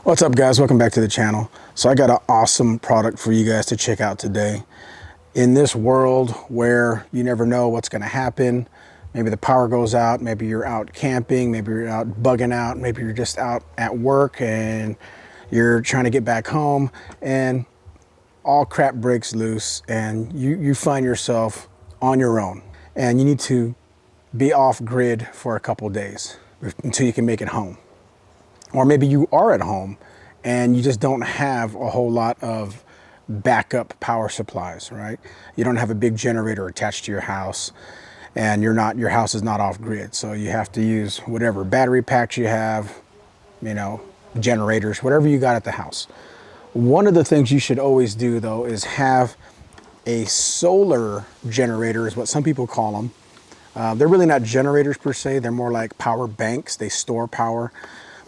What's up, guys? Welcome back to the channel. So I got an awesome product for you guys to check out today. In this world where you never know what's going to happen, maybe the power goes out, maybe you're out camping, maybe you're out bugging out, maybe you're just out at work and you're trying to get back home and all crap breaks loose and you find yourself on your own and you need to be off grid for a couple days until you can make it home. Or maybe you are at home and you just don't have a whole lot of backup power supplies, right? You don't have a big generator attached to your house and your house is not off grid. So you have to use whatever battery packs you have, generators, whatever you got at the house. One of the things you should always do though is have a solar generator, is what some people call them. They're really not generators per se, they're more like power banks. They store power.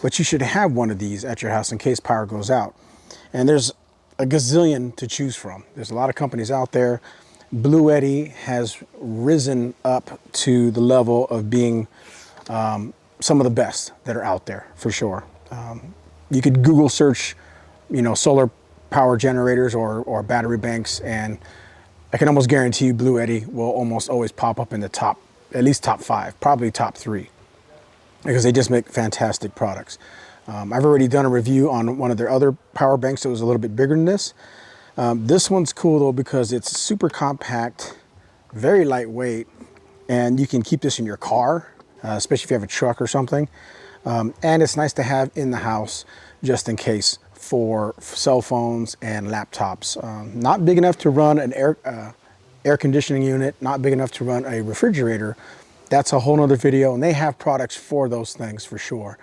But you should have one of these at your house in case power goes out. And there's a gazillion to choose from. There's a lot of companies out there. Bluetti has risen up to the level of being some of the best that are out there, for sure. You could Google search, solar power generators or battery banks, and I can almost guarantee you Bluetti will almost always pop up in the top, at least top 5, probably top 3. Because they just make fantastic products. I've already done a review on one of their other power banks that was a little bit bigger than this. This one's cool though because it's super compact, very lightweight, and you can keep this in your car, especially if you have a truck or something. And it's nice to have in the house just in case for cell phones and laptops. Not big enough to run an air conditioning unit, not big enough to run a refrigerator. That's a whole nother video, and they have products for those things for sure.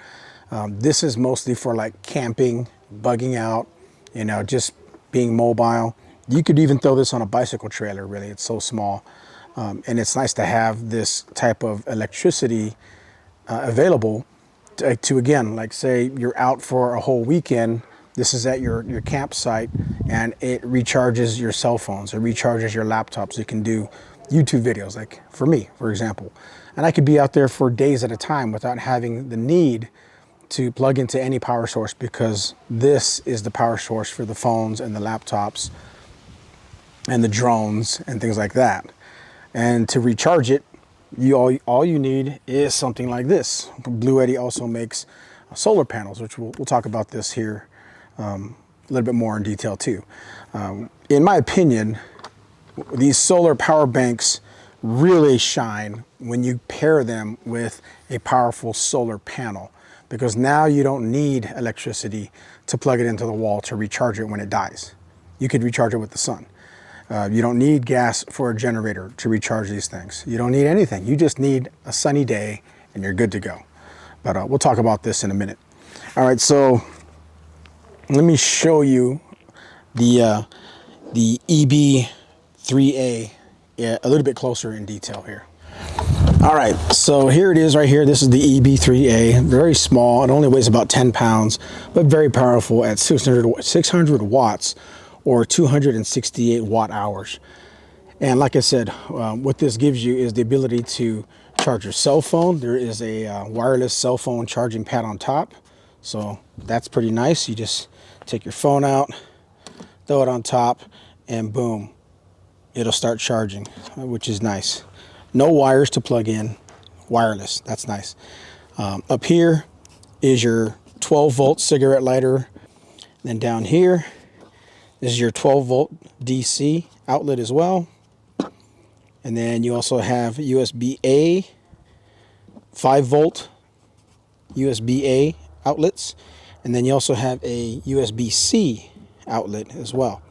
This is mostly for like camping, bugging out, just being mobile. You could even throw this on a bicycle trailer, really. It's so small. And it's nice to have this type of electricity available to again, like say you're out for a whole weekend, this is at your campsite, and it recharges your cell phones, it recharges your laptops. You can do YouTube videos, like for me, for example. And I could be out there for days at a time without having the need to plug into any power source, because this is the power source for the phones and the laptops and the drones and things like that. And to recharge it, all you need is something like this. Bluetti also makes solar panels, which we'll talk about this here a little bit more in detail too. In my opinion, these solar power banks really shine when you pair them with a powerful solar panel, because now you don't need electricity to plug it into the wall to recharge it when it dies. You could recharge it with the sun. You don't need gas for a generator to recharge these things. You don't need anything. You just need a sunny day and you're good to go. But we'll talk about this in a minute. All right, so let me show you the EB3A a little bit closer in detail here. All right, so here it is right here. This is the EB3A, very small. It only weighs about 10 pounds, but very powerful at 600 watts or 268 watt hours. And like I said, what this gives you is the ability to charge your cell phone. There is a wireless cell phone charging pad on top. So that's pretty nice. You just take your phone out, throw it on top, and boom, it'll start charging, which is nice. No wires to plug in, wireless, that's nice. Up here is your 12-volt cigarette lighter. Then down here is your 12-volt DC outlet as well. And then you also have USB-A, 5-volt USB-A outlets. And then you also have a USB-C outlet as well.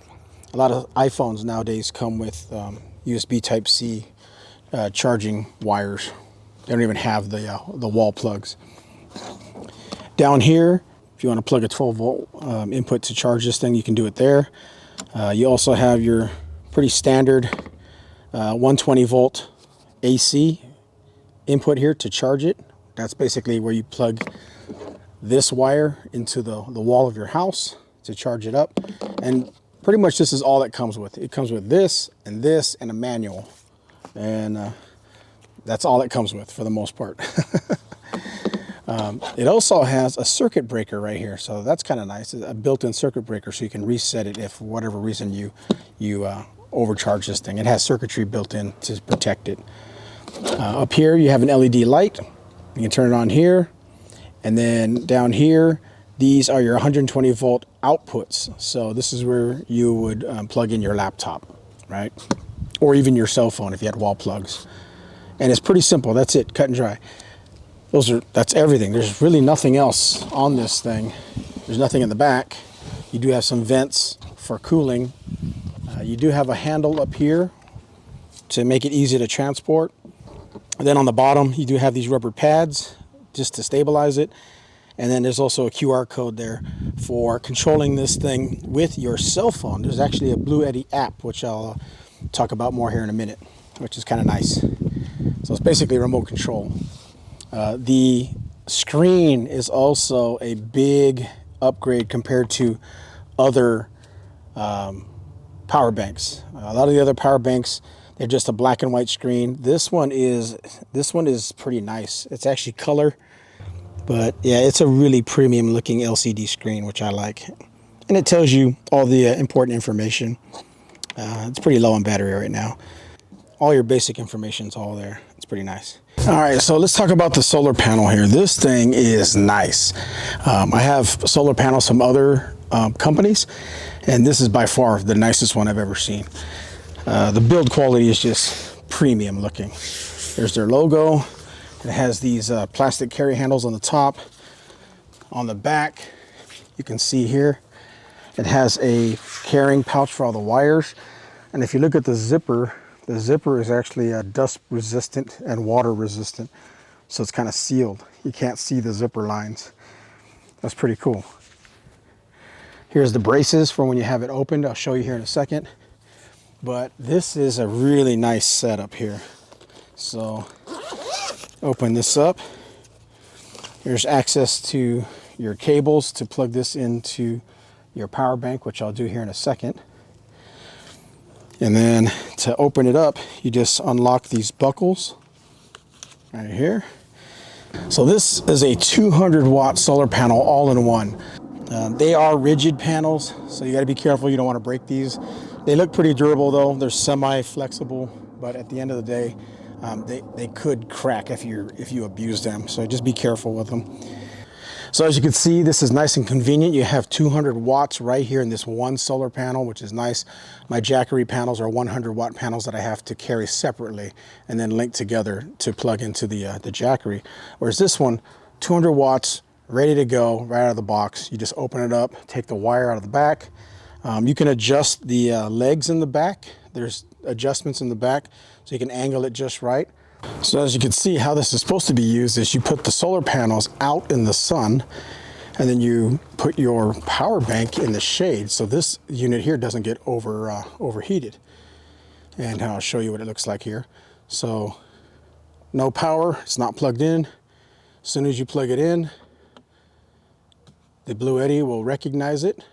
A lot of iPhones nowadays come with USB Type-C charging wires. They don't even have the wall plugs. Down here, if you want to plug a 12-volt input to charge this thing, you can do it there. You also have your pretty standard 120-volt AC input here to charge it. That's basically where you plug this wire into the wall of your house to charge it up. And pretty much this is all it comes with. It comes with this and a manual. And that's all it comes with for the most part. It also has a circuit breaker right here, so that's kind of nice. It's a built-in circuit breaker, so you can reset it if for whatever reason you overcharge this thing. It has circuitry built in to protect it. Up here you have an LED light. You can turn it on here, and then down here these are your 120 volt outputs. So this is where you would plug in your laptop, right? Or even your cell phone if you had wall plugs. And it's pretty simple. That's it, cut and dry. That's everything. There's really nothing else on this thing. There's nothing in the back. You do have some vents for cooling. You do have a handle up here to make it easy to transport. And then on the bottom, you do have these rubber pads just to stabilize it. And then there's also a QR code there for controlling this thing with your cell phone. There's actually a Bluetti app, which I'll talk about more here in a minute, which is kind of nice. So it's basically remote control. The screen is also a big upgrade compared to other power banks. A lot of the other power banks, they're just a black and white screen. This one is pretty nice. It's actually color, but yeah, it's a really premium looking LCD screen, which I like. And it tells you all the important information. It's pretty low on battery right now. All your basic information's all there. It's pretty nice. All right, so let's talk about the solar panel here. This thing is nice. I have solar panels from other companies, and this is by far the nicest one I've ever seen. The build quality is just premium looking. There's their logo. It has these plastic carry handles on the top. On the back, you can see here, it has a carrying pouch for all the wires. And if you look at the zipper is actually dust resistant and water resistant. So it's kind of sealed. You can't see the zipper lines. That's pretty cool. Here's the braces for when you have it opened. I'll show you here in a second. But this is a really nice setup here. So open this up. There's access to your cables to plug this into your power bank, which I'll do here in a second. And then to open it up, you just unlock these buckles right here. So this is a 200 watt solar panel all in one. They are rigid panels, so you got to be careful. You don't want to break these. They look pretty durable though. They're semi-flexible, but at the end of the day, they could crack if you abuse them. So just be careful with them. So as you can see, this is nice and convenient. You have 200 watts right here in this one solar panel, which is nice. My Jackery panels are 100 watt panels that I have to carry separately and then link together to plug into the Jackery. Whereas this one, 200 watts, ready to go right out of the box. You just open it up, take the wire out of the back. You can adjust the legs in the back. There's adjustments in the back, so you can angle it just right. So as you can see, how this is supposed to be used is you put the solar panels out in the sun, and then you put your power bank in the shade, so this unit here doesn't get overheated. And I'll show you what it looks like here. So no power, it's not plugged in. As soon as you plug it in, the Bluetti will recognize it,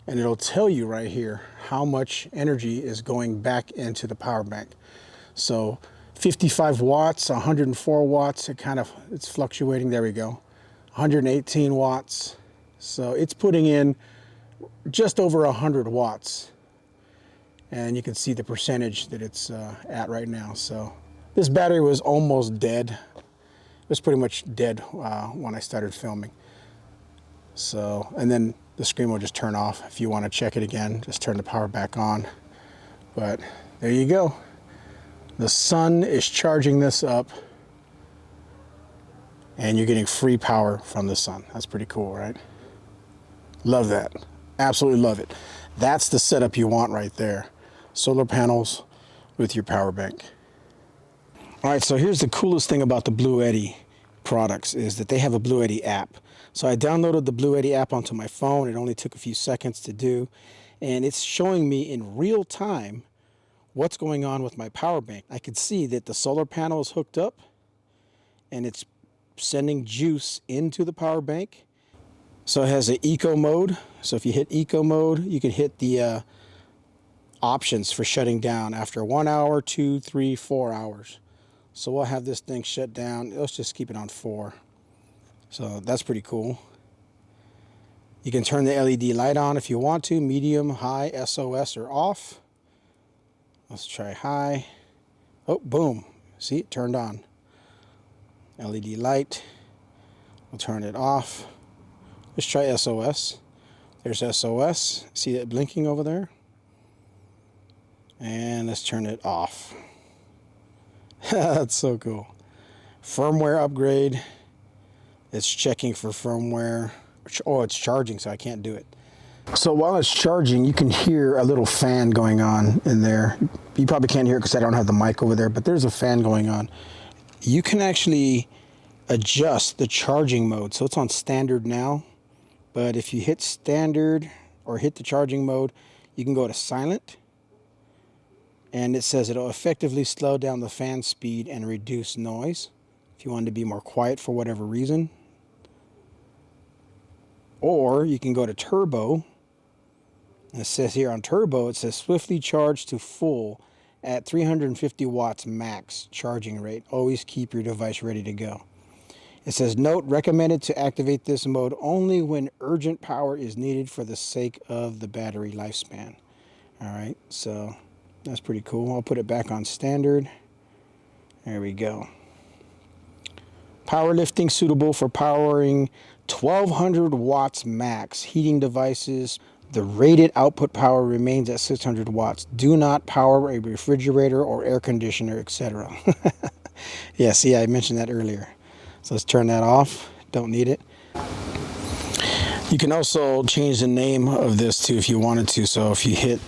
and it'll tell you right here how much energy is going back into the power bank. So 55 watts, 104 watts, it's fluctuating, there we go. 118 watts, so it's putting in just over 100 watts. And you can see the percentage that it's at right now. So this battery was almost dead. It was pretty much dead when I started filming. So, and then the screen will just turn off. If you want to check it again, just turn the power back on. But there you go. The sun is charging this up, and you're getting free power from the sun. That's pretty cool, right? Love that. Absolutely love it. That's the setup you want right there. Solar panels with your power bank. All right, so here's the coolest thing about the Bluetti products is that they have a Bluetti app. So I downloaded the Bluetti app onto my phone. It only took a few seconds to do, and it's showing me in real time what's going on with my power bank. I can see that the solar panel is hooked up and it's sending juice into the power bank. So it has an eco mode. So if you hit eco mode, you can hit the options for shutting down after 1 hour, 2, 3, 4 hours. So we'll have this thing shut down. Let's just keep it on 4. So that's pretty cool. You can turn the LED light on if you want to, medium, high, SOS, or off. Let's try high. Oh, boom. See, it turned on. LED light. We'll turn it off. Let's try SOS. There's SOS. See it blinking over there? And let's turn it off. That's so cool. Firmware upgrade. It's checking for firmware. Oh, it's charging, so I can't do it. So while it's charging, you can hear a little fan going on in there. You probably can't hear it because I don't have the mic over there, but there's a fan going on. You can actually adjust the charging mode. So it's on standard now, but if you hit standard or hit the charging mode, you can go to silent, and it says it'll effectively slow down the fan speed and reduce noise if you want to be more quiet for whatever reason. Or you can go to turbo. It says here on turbo, it says swiftly charge to full at 350 watts max charging rate. Always keep your device ready to go. It says, note, recommended to activate this mode only when urgent power is needed for the sake of the battery lifespan. All right, so that's pretty cool. I'll put it back on standard. There we go. Powerlifting, suitable for powering 1200 watts max. Heating devices. The rated output power remains at 600 watts. Do not power a refrigerator or air conditioner, etc. Yeah, see, I mentioned that earlier. So let's turn that off. Don't need it. You can also change the name of this too if you wanted to. So if you hit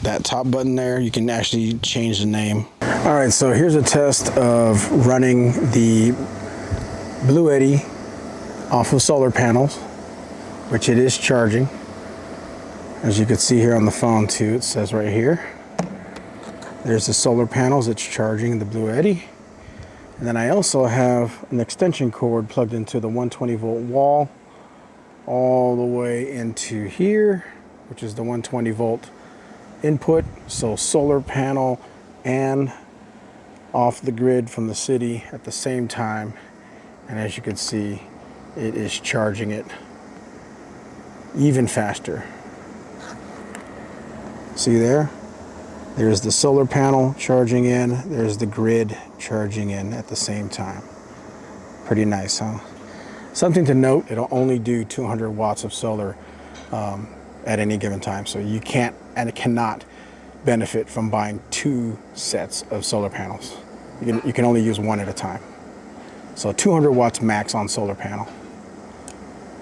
that top button there, you can actually change the name. All right, so here's a test of running the Bluetti off of solar panels, which it is charging. As you can see here on the phone too, it says right here. There's the solar panels, it's charging the Bluetti. And then I also have an extension cord plugged into the 120 volt wall all the way into here, which is the 120 volt input. So solar panel and off the grid from the city at the same time. And as you can see, it is charging it even faster. See there? There's the solar panel charging in, there's the grid charging in at the same time. Pretty nice, huh? Something to note, it'll only do 200 watts of solar at any given time. So you can't and it cannot benefit from buying 2 sets of solar panels. You can only use one at a time. So 200 watts max on solar panel.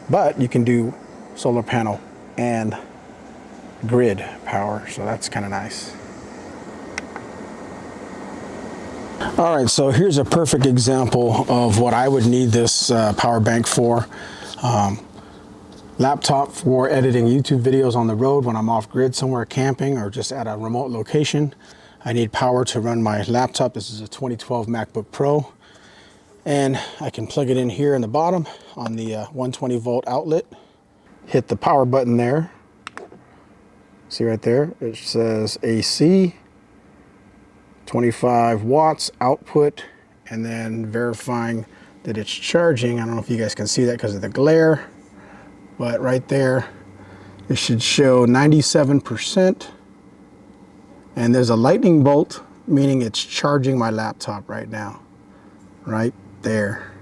But you can do solar panel and grid power, so that's kind of nice. All right, so here's a perfect example of what I would need this power bank for. Laptop for editing YouTube videos on the road when I'm off grid somewhere camping or just at a remote location. I need power to run my laptop. This is a 2012 MacBook Pro. And I can plug it in here in the bottom on the 120 volt outlet. Hit the power button there. See right there, it says AC, 25 watts output, and then verifying that it's charging. I don't know if you guys can see that because of the glare, but right there, it should show 97%. And there's a lightning bolt, meaning it's charging my laptop right now. Right there.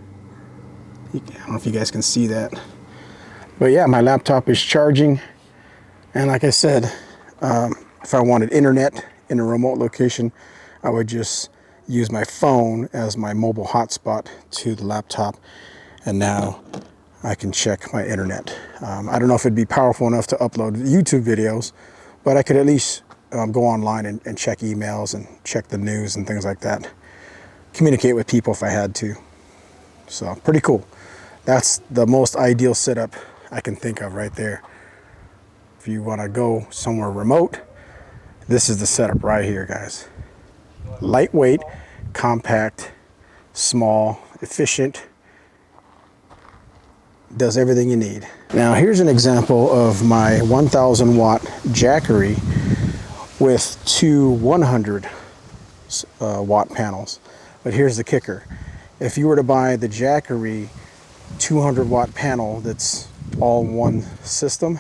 I don't know if you guys can see that. But yeah, my laptop is charging. And like I said, if I wanted internet in a remote location, I would just use my phone as my mobile hotspot to the laptop. And now I can check my internet. I don't know if it'd be powerful enough to upload YouTube videos, but I could at least go online and check emails and check the news and things like that. Communicate with people if I had to. So pretty cool. That's the most ideal setup I can think of right there. If you want to go somewhere remote, this is the setup right here, guys. Lightweight, compact, small, efficient, does everything you need. Now here's an example of my 1000 watt Jackery with 2 100 watt panels. But here's the kicker. If you were to buy the Jackery 200 watt panel that's all one system,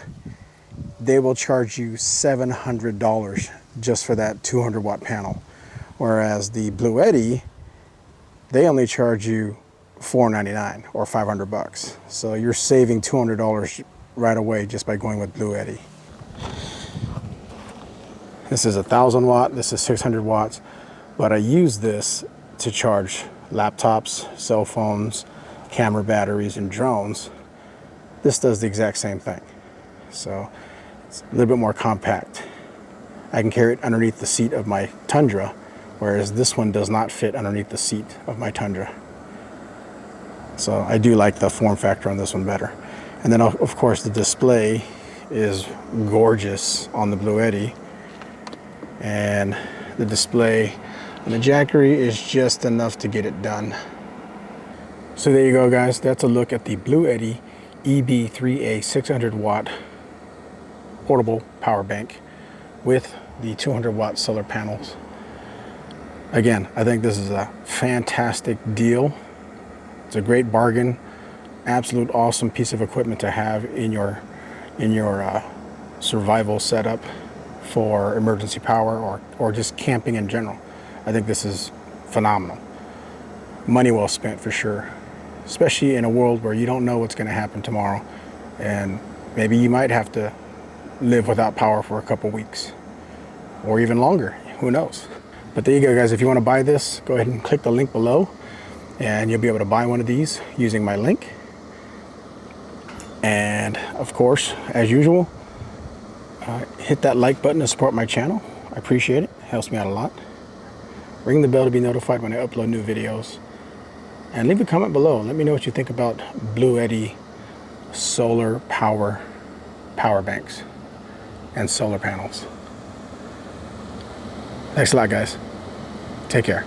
they will charge you $700 just for that 200 watt panel. Whereas the Bluetti, they only charge you $499 or 500 bucks. So you're saving $200 right away just by going with Bluetti. This is 1,000 watt, this is 600 watts, but I use this to charge laptops, cell phones, camera batteries, and drones. This does the exact same thing. So it's a little bit more compact. I can carry it underneath the seat of my Tundra, whereas this one does not fit underneath the seat of my Tundra. So I do like the form factor on this one better. And then of course the display is gorgeous on the Bluetti, and the display on the Jackery is just enough to get it done. So there you go, guys. That's a look at the Bluetti EB3A 600 watt portable power bank with the 200 watt solar panels. Again, I think this is a fantastic deal. It's a great bargain. Absolute awesome piece of equipment to have in your survival setup for emergency power or just camping in general. I think this is phenomenal. Money well spent for sure, especially in a world where you don't know what's going to happen tomorrow, and maybe you might have to live without power for a couple weeks or even longer, who knows. But there you go, guys. If you want to buy this, go ahead and click the link below and you'll be able to buy one of these using my link. And of course, as usual, hit that like button to support my channel. I appreciate it. It helps me out a lot. Ring the bell to be notified when I upload new videos. And leave a comment below. Let me know what you think about Bluetti solar power banks and solar panels. Thanks a lot, guys. Take care.